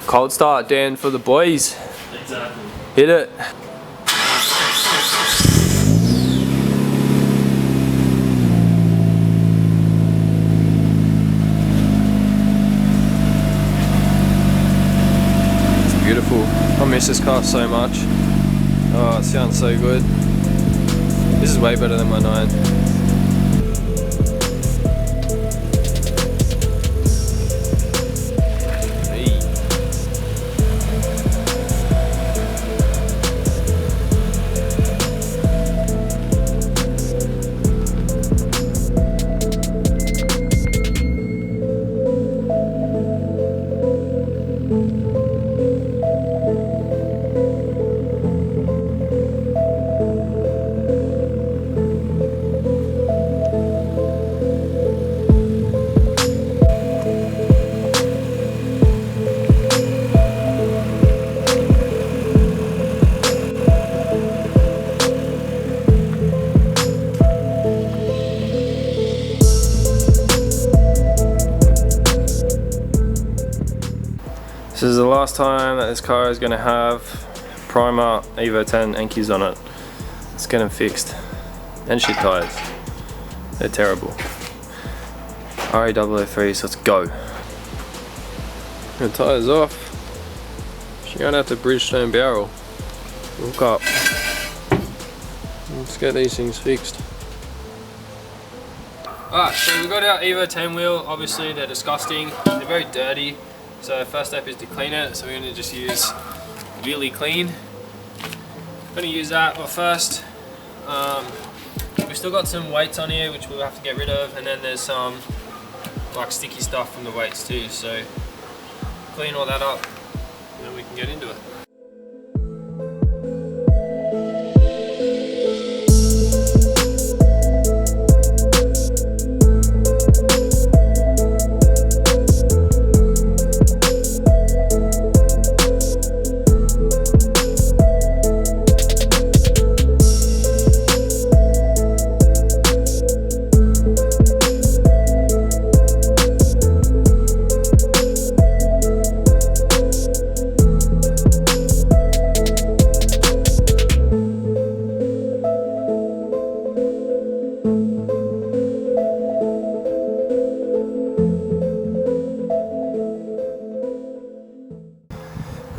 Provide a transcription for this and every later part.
Cold start, Dan, for the boys. Exactly. Hit it. It's beautiful. I miss this car so much. Oh, it sounds so good. This is way better than my 9. This is the last time that this car is going to have primer Evo X Enkeis on it. Let's get them fixed. And shit tyres. They're terrible. RE003s, let's go. The tyres off. She's going to have to Bridgestone barrel. Look up. Let's get these things fixed. Alright, so we got our Evo X wheel. Obviously they're disgusting. They're very dirty. So first step is to clean it, so we're going to just use Wheelie Clean. I'm going to use that. Well, first, we've still got some weights on here which we'll have to get rid of, and then there's some like sticky stuff from the weights too, so clean all that up and then we can get into it.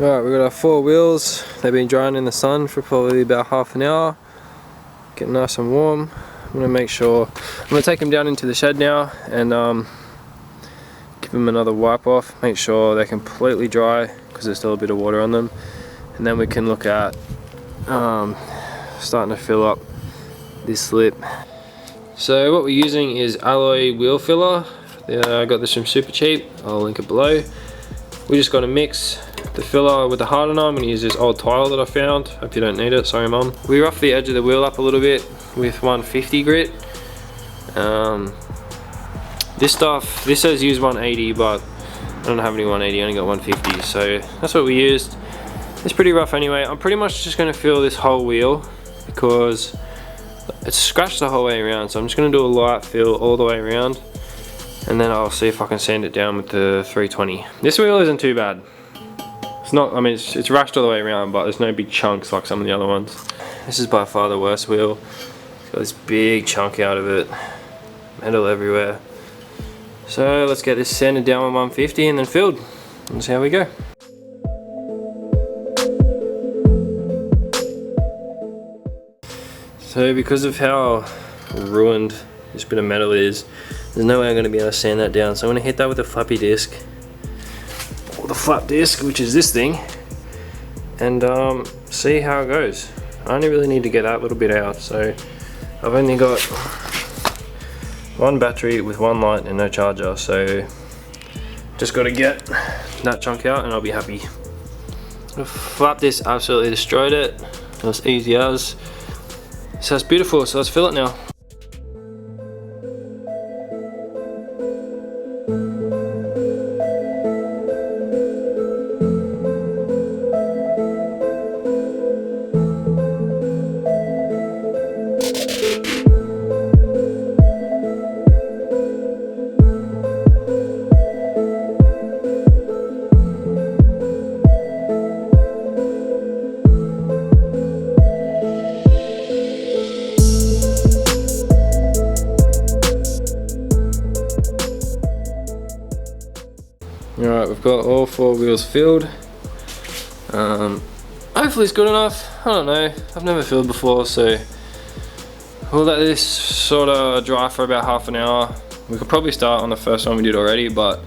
Alright, we've got our 4 wheels. They've been drying in the sun for probably about half an hour. Getting nice and warm. I'm going to make sure, I'm going to take them down into the shed now and give them another wipe off. Make sure they're completely dry because there's still a bit of water on them. And then we can look at starting to fill up this slip. So what we're using is alloy wheel filler. I got this from Super Cheap. I'll link it below. We just got to mix the filler with the hardener. I'm going to use this old tile that I found. Hope you don't need it, sorry mum. We roughed the edge of the wheel up a little bit with 150 grit. This says use 180, but I don't have any 180, I only got 150, so that's what we used. It's pretty rough anyway. I'm pretty much just going to fill this whole wheel because it's scratched the whole way around, so I'm just going to do a light fill all the way around and then I'll see if I can sand it down with the 320. This wheel isn't too bad. It's not, I mean, it's rashed all the way around, but there's no big chunks like some of the other ones. This is by far the worst wheel. It's got this big chunk out of it. Metal everywhere. So let's get this sanded down with 150 and then filled. And see how we go. So because of how ruined this bit of metal is, there's no way I'm going to be able to sand that down. So I'm going to hit that with a flappy disc. The flap disc, which is this thing, and see how it goes. I only really need to get that little bit out, so I've only got 1 battery with 1 light and no charger, so just got to get that chunk out and I'll be happy. The flap disc absolutely destroyed it. It was easy as. So it's beautiful, so let's fill it now. Alright, we've got all 4 wheels filled. Hopefully it's good enough. I don't know, I've never filled before, so we'll let this sort of dry for about half an hour. We could probably start on the first one we did already, but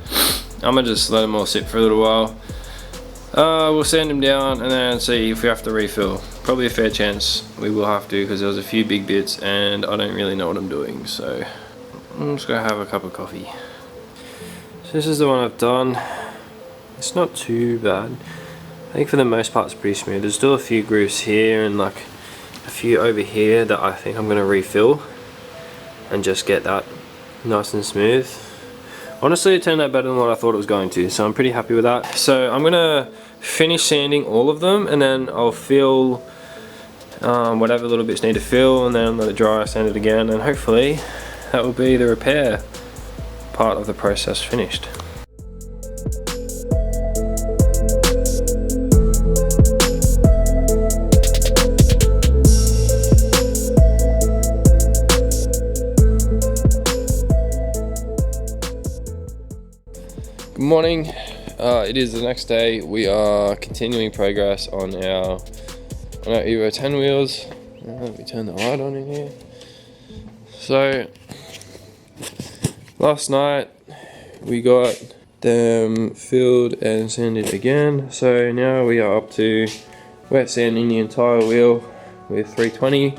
I'm gonna just let them all sit for a little while. We'll sand them down and then see if we have to refill. Probably a fair chance we will have to, because there was a few big bits and I don't really know what I'm doing, so I'm just gonna have a cup of coffee. So this is the one I've done. It's not too bad. I think for the most part it's pretty smooth. There's still a few grooves here and like a few over here that I think I'm gonna refill and just get that nice and smooth. Honestly, it turned out better than what I thought it was going to, so I'm pretty happy with that. So I'm gonna finish sanding all of them and then I'll fill whatever little bits need to fill and then let it dry, sand it again, and hopefully that will be the repair part of the process finished. Good morning. It is the next day. We are continuing progress on our Evo 10 wheels. Let me turn the light on in here. So last night we got them filled and sanded again. So now we are up to wet sanding the entire wheel with 320.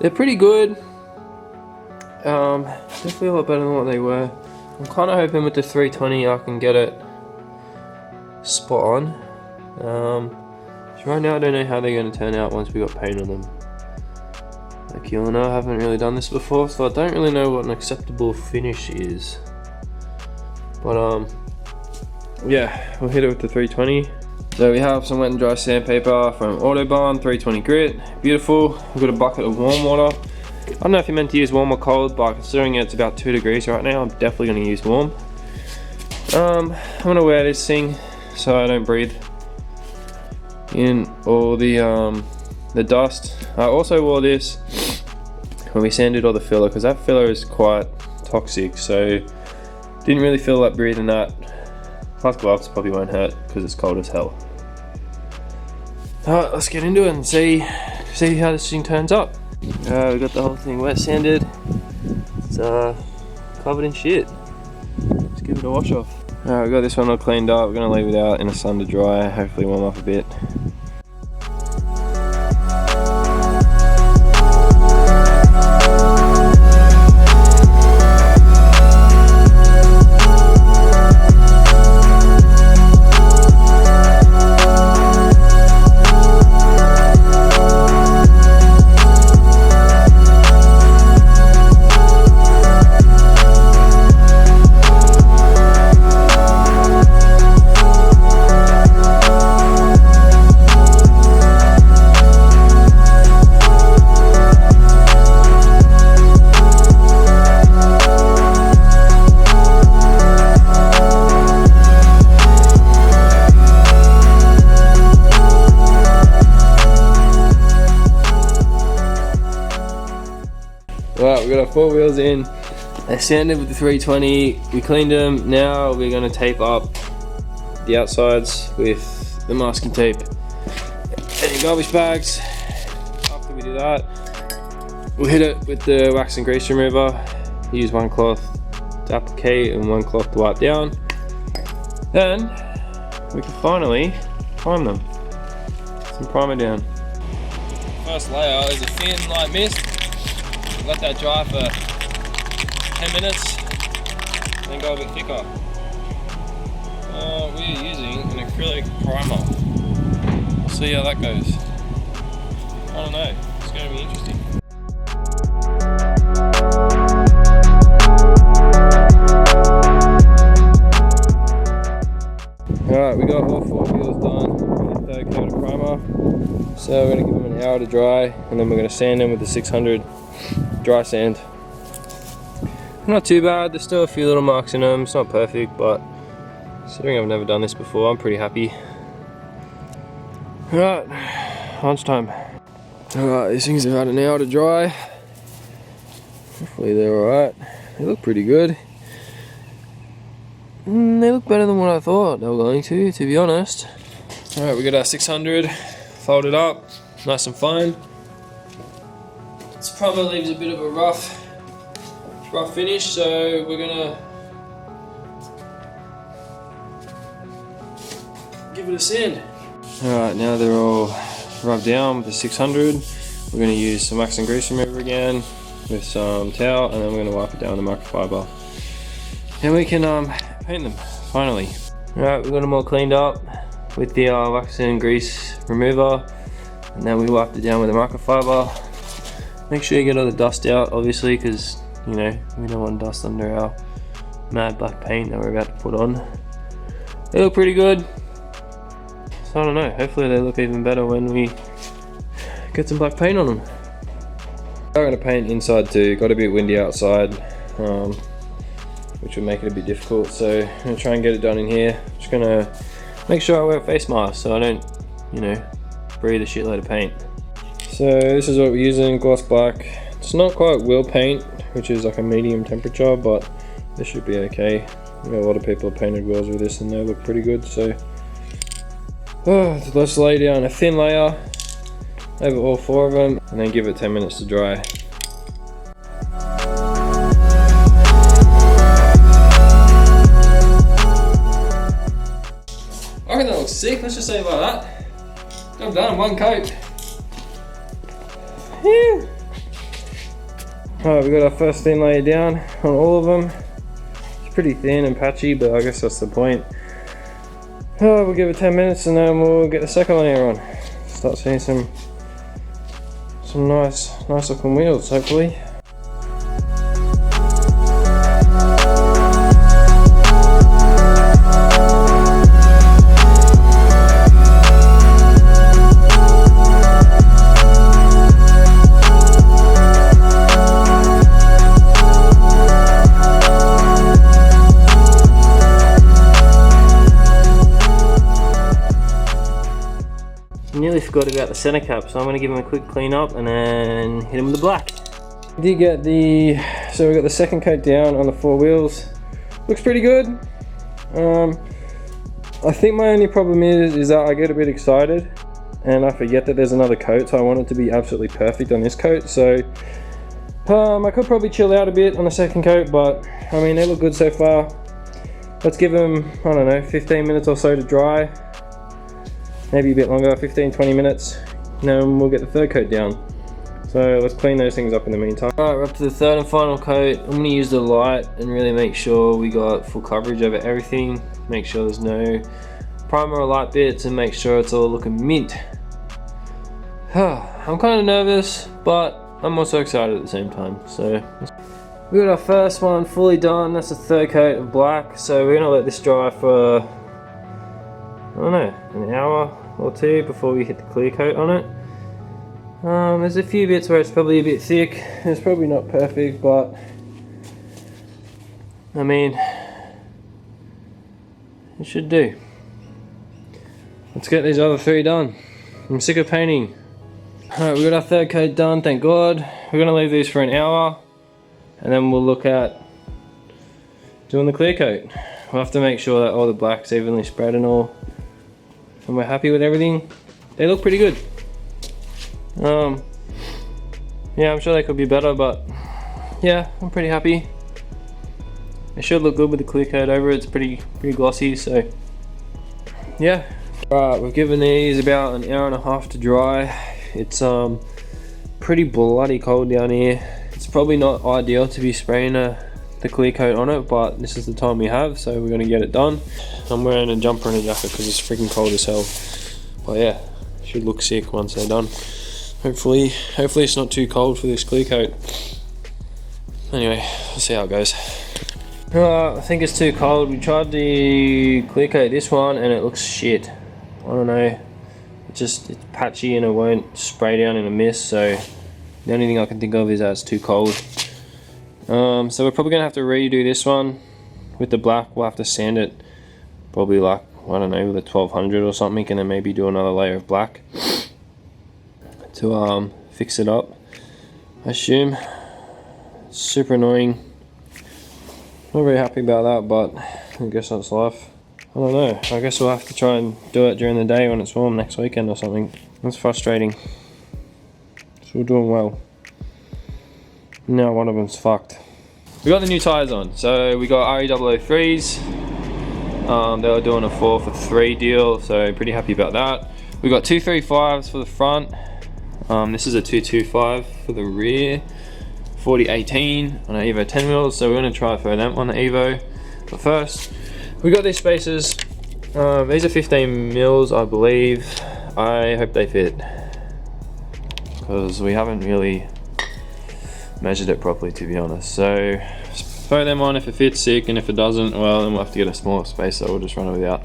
They're pretty good. Definitely a lot better than what they were. I'm kind of hoping with the 320 I can get it spot on. So right now I don't know how they're going to turn out once we got paint on them. Like you all know, I haven't really done this before, so I don't really know what an acceptable finish is. But yeah, we'll hit it with the 320. So we have some wet and dry sandpaper from Autobahn 320 grit. Beautiful. We've got a bucket of warm water. I don't know if you're meant to use warm or cold, but considering it's about 2 degrees right now, I'm definitely going to use warm. I'm going to wear this thing so I don't breathe in all the dust. I also wore this when we sanded all the filler, because that filler is quite toxic, so didn't really feel like breathing that. Plus gloves probably won't hurt because it's cold as hell. Alright, let's get into it and see how this thing turns up. We got the whole thing wet sanded. It's covered in shit. Let's give it a wash off. Alright, we got this one all cleaned up. We're gonna leave it out in the sun to dry, hopefully warm up a bit. Right, we got our 4 wheels in. They're sanded with the 320. We cleaned them. Now we're going to tape up the outsides with the masking tape and garbage bags. After we do that, we'll hit it with the wax and grease remover. Use one cloth to applicate and one cloth to wipe down. Then we can finally prime them. Some primer down. First layer is a thin light mist. Let that dry for 10 minutes, then go a bit thicker. We're using an acrylic primer. We'll see how that goes. I don't know, it's going to be interesting. Alright, we got all 4 wheels done with the coat of primer. So we're going to give them an hour to dry, and then we're going to sand them with the 600 dry sand. Not too bad, there's still a few little marks in them. It's not perfect, but considering I've never done this before, I'm pretty happy. Alright, lunchtime. Alright, these things have had an hour to dry. Hopefully they're alright. They look pretty good. They look better than what I thought they were going to be honest. Alright, we got our 600 folded up, nice and fine. This probably leaves a bit of a rough finish, so we're gonna give it a sand. Alright, now they're all rubbed down with the 600. We're going to use some wax and grease remover again with some towel, and then we're going to wipe it down with the microfiber. And we can paint them, finally. Alright, we've got them all cleaned up with the wax and grease remover, and then we wiped it down with the microfiber. Make sure you get all the dust out, obviously, because, you know, we don't want dust under our mad black paint that we're about to put on. They look pretty good. So I don't know, hopefully they look even better when we get some black paint on them. I'm going to paint inside too, got a bit windy outside, which would make it a bit difficult, so I'm going to try and get it done in here. Just going to make sure I wear a face mask so I don't, you know, breathe a shitload of paint. So this is what we're using, gloss black. It's not quite wheel paint, which is like a medium temperature, but this should be okay. A lot of people have painted wheels with this and they look pretty good, so let's lay down a thin layer over all 4 of them and then give it 10 minutes to dry. I reckon that looks sick, let's just say it like that. I'm done, 1 coat. Alright, we got our first thin layer down on all of them. It's pretty thin and patchy, but I guess that's the point. We'll give it 10 minutes and then we'll get the second layer on. Start seeing some nice looking wheels, hopefully. Nearly forgot about the center cap, so I'm going to give him a quick clean up and then hit him with the black. Did get so we got the second coat down on the 4 wheels. Looks pretty good. I think my only problem is that I get a bit excited and I forget that there's another coat, so I want it to be absolutely perfect on this coat. So I could probably chill out a bit on the second coat, but I mean they look good so far. Let's give them, I don't know, 15 minutes or so to dry. Maybe a bit longer, 15-20 minutes, and then we'll get the third coat down. So let's clean those things up in the meantime. Alright, we're up to the third and final coat. I'm going to use the light and really make sure we got full coverage over everything. Make sure there's no primer or light bits and make sure it's all looking mint. I'm kind of nervous, but I'm also excited at the same time. So we got our first one fully done. That's the third coat of black. So we're going to let this dry for, I don't know, an hour or 2 before we hit the clear coat on it. There's a few bits where it's probably a bit thick. It's probably not perfect, but I mean, it should do. Let's get these other 3 done. I'm sick of painting. Alright, we got our third coat done, thank God. We're going to leave these for an hour and then we'll look at doing the clear coat. We'll have to make sure that all the black's evenly spread and all. And we're happy with everything. They look pretty good. Yeah, I'm sure they could be better, but yeah, I'm pretty happy. It should look good with the clear coat over it. It's pretty glossy, so yeah. Alright, we've given these about an hour and a half to dry. It's pretty bloody cold down here. It's probably not ideal to be spraying the clear coat on it, but this is the time we have, so we're going to get it done. I'm wearing a jumper and a jacket because it's freaking cold as hell, but yeah, should look sick once they're done. Hopefully it's not too cold for this clear coat. Anyway, we'll see how it goes. I think it's too cold. We tried to clear coat this one and it looks shit. I don't know, it's patchy and it won't spray down in a mist, so the only thing I can think of is that it's too cold. So we're probably gonna have to redo this one with the black. We'll have to sand it probably like, I don't know, with a 1200 or something, and then maybe do another layer of black to fix it up, I assume. Super annoying, not very happy about that, but I guess that's life. I don't know. I guess we'll have to try and do it during the day when it's warm next weekend or something. That's frustrating. So we're doing well. Now one of them's fucked. We got the new tyres on. So we got RE003s. They were doing a 4 for 3 deal, so pretty happy about that. We got 235s for the front. This is a 225 for the rear. 4018 on an Evo 10 wheels, so we're going to try throw them on the Evo. But first, we got these spacers. These are 15 mils, I believe. I hope they fit, because we haven't really measured it properly, to be honest. So throw them on. If it fits, sick, and if it doesn't, well, then we'll have to get a smaller spacer. We'll just run it without.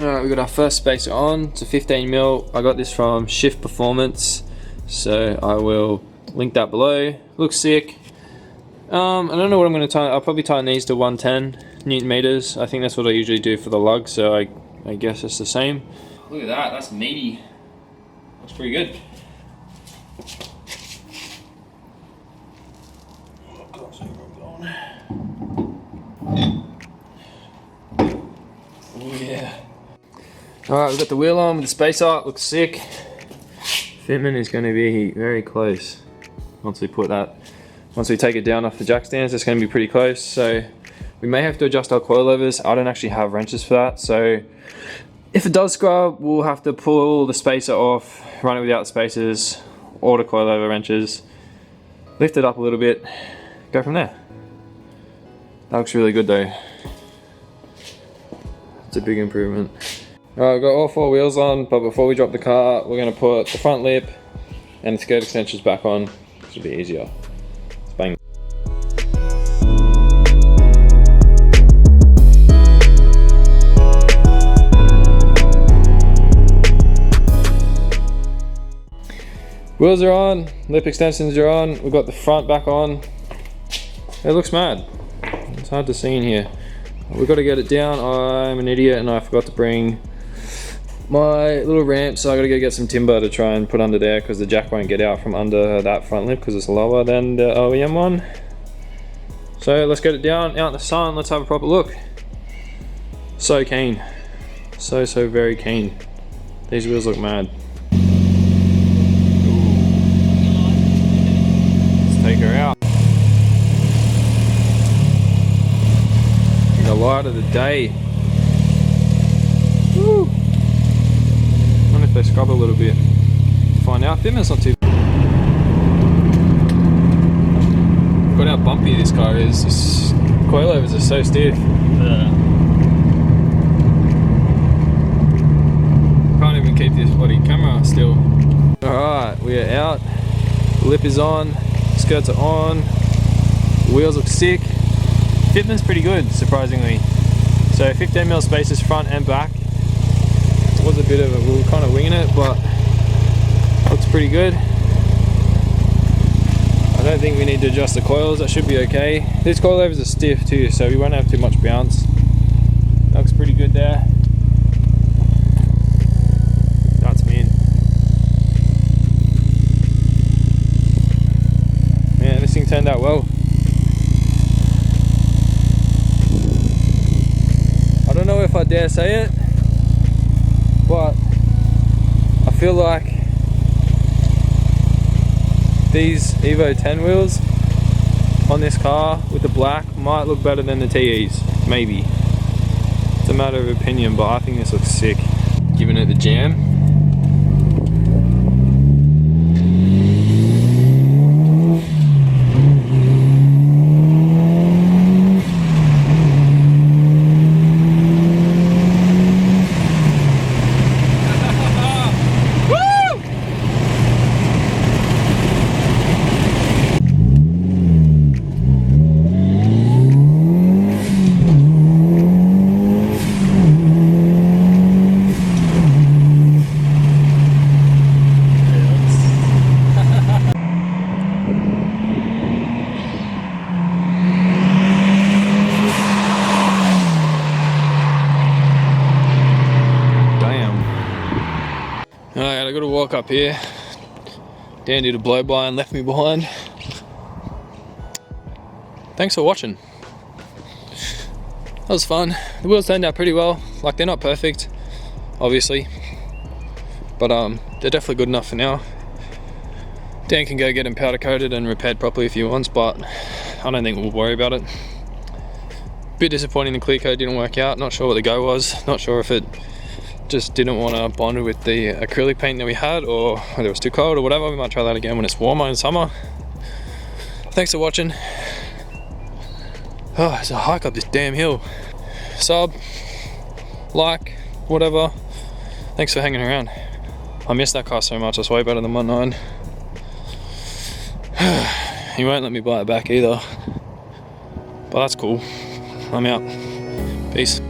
Alright, we got our first spacer on. It's a 15 mil. I got this from Shift Performance, so I will link that below. Looks sick. I don't know what I'm going to tie. I'll probably tighten these to 110 Newton meters. I think that's what I usually do for the lug, so I guess it's the same. Look at that, that's meaty. Looks pretty good. Oh yeah. Alright, we've got the wheel on with the spacer. Looks sick. Fitment is going to be very close once we take it down off the jack stands. It's going to be pretty close, so we may have to adjust our coilovers. I don't actually have wrenches for that, so if it does scrub, we'll have to pull the spacer off, run it without spacers, order coilover wrenches, lift it up a little bit, go from there. That looks really good though. It's a big improvement. Alright, we've got all 4 wheels on, but before we drop the car, we're going to put the front lip and the skirt extensions back on. This will be easier. Let's bang. Wheels are on, lip extensions are on, we've got the front back on. It looks mad. It's hard to see in here. We've got to get it down. I'm an idiot and I forgot to bring my little ramp, so I gotta go get some timber to try and put under there, because the jack won't get out from under that front lip because it's lower than the OEM one. So let's get it down out in the sun. Let's have a proper look. So keen, so very keen. These wheels look mad. Let's take her out. The light of the day. Woo. If they scrub a little bit. Find out. Fitment's not too bad. Look how bumpy this car is. This coilovers are so stiff. Yeah. Can't even keep this bloody camera still. Alright, we are out. The lip is on. Skirts are on. The wheels look sick. Fitment's pretty good, surprisingly. So 15mm spacers front and back. Was a bit of a, we were kind of winging it, but looks pretty good. I don't think we need to adjust the coils, that should be okay. These coilovers are stiff too, so we won't have too much bounce. That looks pretty good there. That's me in. Man, this thing turned out well. I don't know if I dare say it, but I feel like these Evo 10 wheels on this car with the black might look better than the TEs, maybe. It's a matter of opinion, but I think this looks sick. Giving it the jam. Alright, I gotta walk up here. Dan did a blow by and left me behind. Thanks for watching. that was fun. The wheels turned out pretty well. Like, they're not perfect, obviously, but they're definitely good enough for now. Dan can go get them powder coated and repaired properly if he wants, but I don't think we'll worry about it. Bit disappointing the clear coat didn't work out. Not sure what the go was. Not sure if it just didn't want to bond with the acrylic paint that we had, or whether it was too cold or whatever. We might try that again when it's warmer in summer. Thanks for watching. Oh, it's a hike up this damn hill. Sub, like, whatever. Thanks for hanging around. I miss that car so much. It's way better than my 9. He won't let me buy it back either, but that's cool. I'm out. Peace.